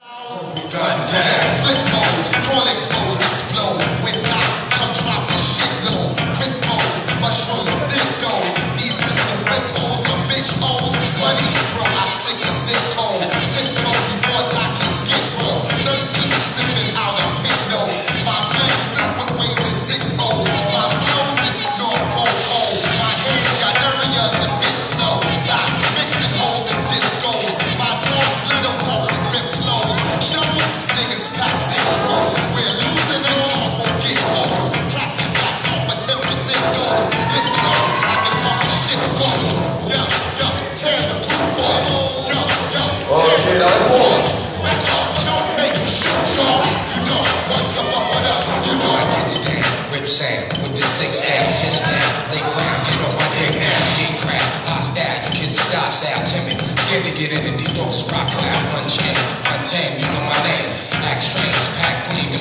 Gun down, flip modes, toilet bowls explode. When I come drop a shit load. Quick modes, mushrooms, dildos, deep pistol whip holes, a bitch holes. Money, bro, I stick a zip hole. Tiptoe before I can skip roll. Thirsty, sniffing out a pig nose. My guns split with wings and 6 holes. My blows is North Pole hole. My hands got areas that bitch snow. Got mixing holes and discos. My dogs little won't rip clothes. Shows, niggas pack 6 rolls. We're losing this all won't get holes. Cracking backs off a 10% goals. Get close, I can pump the shit full. Yo, tear the roof off. Yo, tear the roof off. Back up, don't make shit, y'all. You don't want to fuck with us. You don't get stand, rip sound with the 6 down, 10 down, lay round, get on my dick now, get crap, hot that, the kids die, style timid, scared to get in, and these dogs rock cloud, unchained, untamed, you know my name, act strange, pack clean,